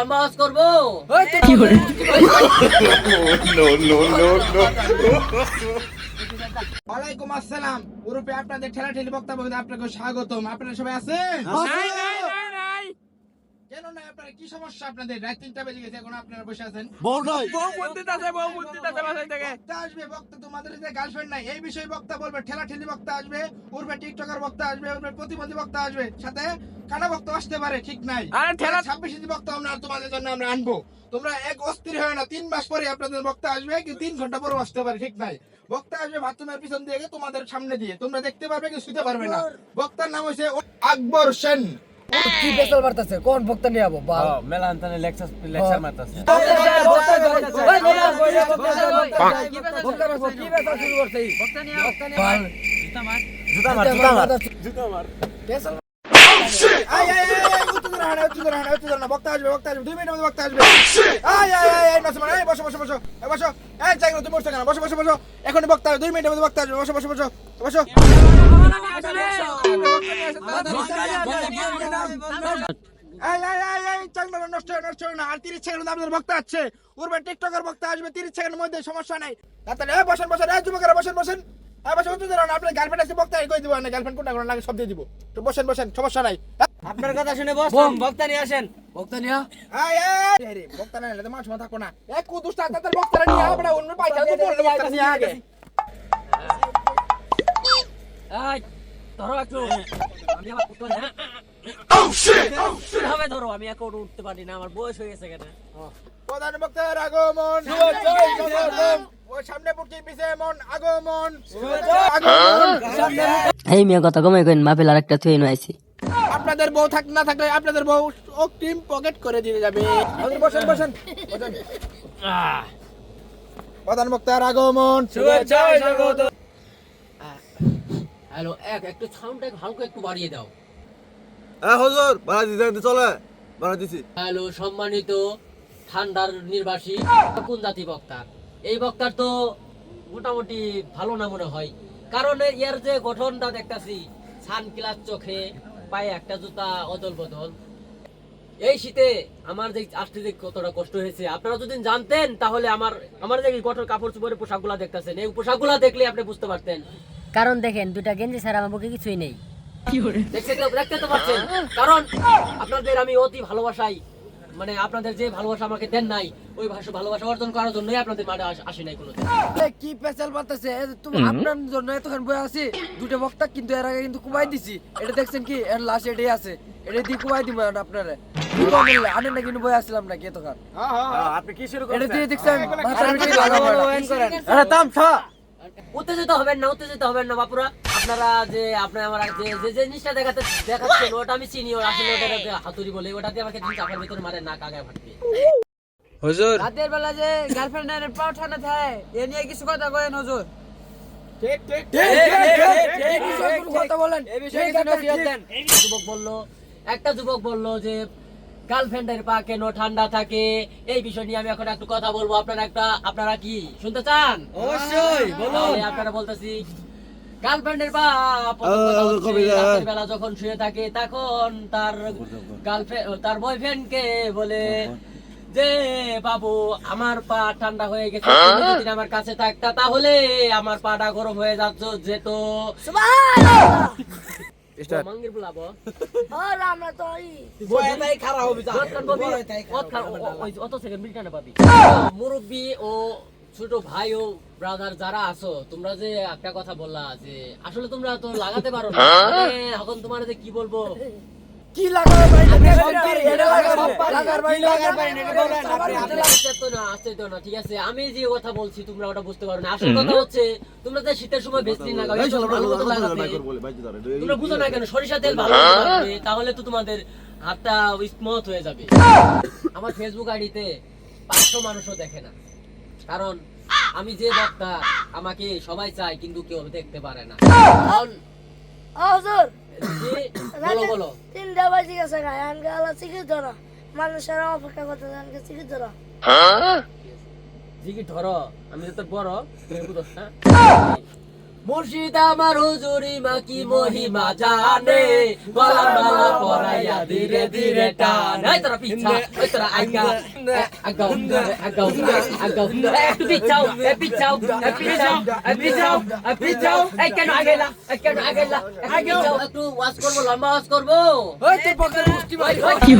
আওয়াজ করবো কি করে ওয়ালাইকুম আসসালাম। গ্রুপে আপনাদের ঠেলাঠেলি বক্তব্য আপনাকে স্বাগতম। আপনারা সবাই আছেন? কেন না আপনারা কি সমস্যা? আপনাদের রাত 3টা বেজে গেছে, এখন আপনারা বসে আছেন। বক্তা আসবে, বক্তা তোমাদের যে গার্লফ্রেন্ড নাই এই বিষয়ে বক্তা বলবে। ঠেলাঠেলি বক্তা আসবে, গ্রুপে টিকটকার বক্তা আসবে, গ্রুপে প্রতিবন্ধী বক্তা আসবে, সাথে কানা বক্তা আসতে পারে, ঠিক নাই? 26 ইঞ্চি বক্তা আমরা তোমাদের জন্য আমরা আনবো। তোমরা এক অস্থির হয় না, 3 মাস পরে আপনাদের বক্তা আসবে, কিন্তু 3 ঘন্টা পরে আসতে পারে, ঠিক নাই? বক্তা আসবে বাথরুমের পিছন দিয়ে তোমাদের সামনে দিয়ে, তোমরা দেখতে পারবে কিন্তু শুতে পারবে না। বক্তার নাম হচ্ছে আকবর সেন। কি বেসাল মারতাছে কোন বক্তা নিয়ে আবো বা মেলা আনতানে লেকচার মারতাছে কি বেসাল শুরু করছে বক্তা নিয়ে জুতা মার বেসাল বক্তা আসবে 2 মিনিটের মধ্যে বক্তা আসবে। বসো তুমি উঠছো কেন? বসো এখন বক্তা 2 মিনিটের মধ্যে বক্তা আসবে। বসো নষ্ট হয় না। আর 30 সেকেন্ড আপনাদের বক্তা আছে, উর্বে টিকটকার বক্তা আসবে 30 সেকেন্ডের মধ্যে, সমস্যা নাই। তাহলে বসেন যুবকেরা বসেন আপনার গার্লফ্রেন্ড আছে, বক্তা কই দিব না, গার্লফ্রেন্ড কোনটা কোন লাগে সব দিয়ে দিব। তো বসেন সমস্যা নাই। আপনার কথা শুনে বসুন বক্তা নিয়ে আসেন বক্তা নিয়া বক্তা না এলে তো মানুষ থাকো না। এক কুদুস্তা তাদের বক্তারা নিয়ে আমরা অন্য পাইছা তো বললো বক্তা নিয়ে আগে। এই ধরো একটু আমি আবার উঠতে না হবে ধরো আমি এখন উঠতে পারি না, আমার বয়স হয়ে গেছে কেন। প্রধান বক্তার আগমন, ও সামনে পড়ছে পিছে মন আগমন। এই মিয়া কথা কমে কইন মাহফিল আরেকটা থুই আইছি আপনাদের বউ না থাকলে আপনাদের বউ অগ্রিম পকেট করে দিয়ে যাবে। বসেন প্রধান বক্তার আগমন, হ্যালো একটু সাউন্ডটা হালকা একটু বাড়িয়ে দাও। হুজুর বাড়া দিতে চলে বাড়া দিছি। হ্যালো সম্মানিত ঠান্ডার নির্বাসী কোন জাতি বক্তা, এই বক্তার তো মোটামুটি ভালো না মনে হয়, কারণ এর যে গঠনটা দেখতাছি সানগ্লাস চোখে, পায়ে একটা জুতা অদল বদল। এই শীতে আমার যে আসতে যে কতটা কষ্ট হয়েছে আপনারা যদি জানতেন তাহলে আমার যে গঠন কাপড় চোপড়ের পোশাকগুলা দেখতেছেন এই পোশাকগুলা দেখলে আপনি বুঝতে পারতেন। কারণ দেখেন দুটা গেঞ্জি ছাড়া আমার বুকে কিছুই নেই দেখতে তো পারছেন, কারণ আপনাদের আমি অতি ভালোবাসাই, মানে আপনাদের যে ভালোবাসা আমাকে দেন নাই ওই ভালোবাসা অর্জন করার জন্যই আপনাদের মাঠে আসি নাই কোনোদিন। কি পেছাল মারতাছে তুমি আপনার জন্য এতক্ষণ বয়ে আছি দুটো বক্তা, কিন্তু এর আগে কিন্তু কুবাই দিছি। এটা দেখছেন কি এর লাশ এটাই আছে, এটা দিয়ে কুবাই দিব আপনারে আনেন না, কিন্তু বয়ে আসছিলাম নাকি এতক্ষণ আপনি কি শুরু এটা করছেন? দিয়ে দেখছেন মাথার ভিতরে লাগাবেন করেন। আরে থাম উত্তেজিত হবেন না বাপুরা, আপনারা যে আপনি আমার যে জিনিসটা দেখাচ্ছেন ওটা আমি চিনি, আসলে ওটা হাতুড়ি বলে, ওটাতে আমাকে দিন চাপার ভিতরে মারে না কাগায় ফাটবে। হুজুর রাতের বেলা যে গার্লফ্রেন্ডের পাও ঠান্ডা থাকে এ নিয়ে কিছু কথা কইেন হুজুর। ঠিক কথা বলেন এই বিষয়ে কিছু নসিহত দেন। একটা যুবক বলল যে গার্লফ্রেন্ডের পা কেন ঠান্ডা থাকে, এই বিষয় নিয়ে আমি এখন একটু কথা বলবো। আপনারা কি শুনতে চান? অবশ্যই বলুন। আপনারা বলতেছি গার্লফ্রেন্ডের পা রাতের বেলা যখন শুয়ে থাকে তখন তার বয়ফ্রেন্ডকে বলে যে বাবু আমার পা ঠান্ডা হয়ে গেছে, তুমি যদি আমার কাছে থাকতা তাহলে আমার পাটা গরম হয়ে যেত। মাঙ্গির বলাবো মুরব্বী ও ছোট ভাই ও ব্রাদার যারা আছো, তোমরা যে একটা কথা বললা যে আসলে তোমরা তো লাগাতে পারো না, এখন তোমার যে কি বলবো কি লাগাবে ভাই না, ঠিক আছে আমি যে কথা বলছি তোমরা ওটা বুঝতে পারো না। আসল কথা হচ্ছে তোমরা যে শীতের সময় ভেসলিন লাগাবে, তোমরা বুঝো না কেন সরিষা তেল ভালো লাগবে, তাহলে তো তোমাদের হাতটা স্মুথ হয়ে যাবে। আমার ফেসবুক আইডিতে 500 মানুষও দেখে না, কারণ আমি যে বক্তা আমাকে সবাই চায় কিন্তু কেউ দেখতে পারে না। বলো 3টা বাজে গেছে গায়ানকে আলা চিকিৎ ধরা মানুষের অপেক্ষা করতে জানকে চিকিৎ ধরা জিগি ধরো, আমি তো তোর বড় তুমি বুঝছ না। মুর্শিদ আমার হুজুরি মা কি মহিমা জানে, গলার মালা পরাইয়া ধীরে ধীরে টান। এই তোরা পিছা, ওই তোরা আগা আগা আগা আগা একটু পিছাও, পিছাও, পিছাও, পিছাও, পিছাও। এই কেন আগেলা, কেন আগেলা, আগেলাও। একটু ওয়াজ করবো, লম্বা ওয়াজ করবো। ওই তোর বক্তার মুষ্টি মারি। কি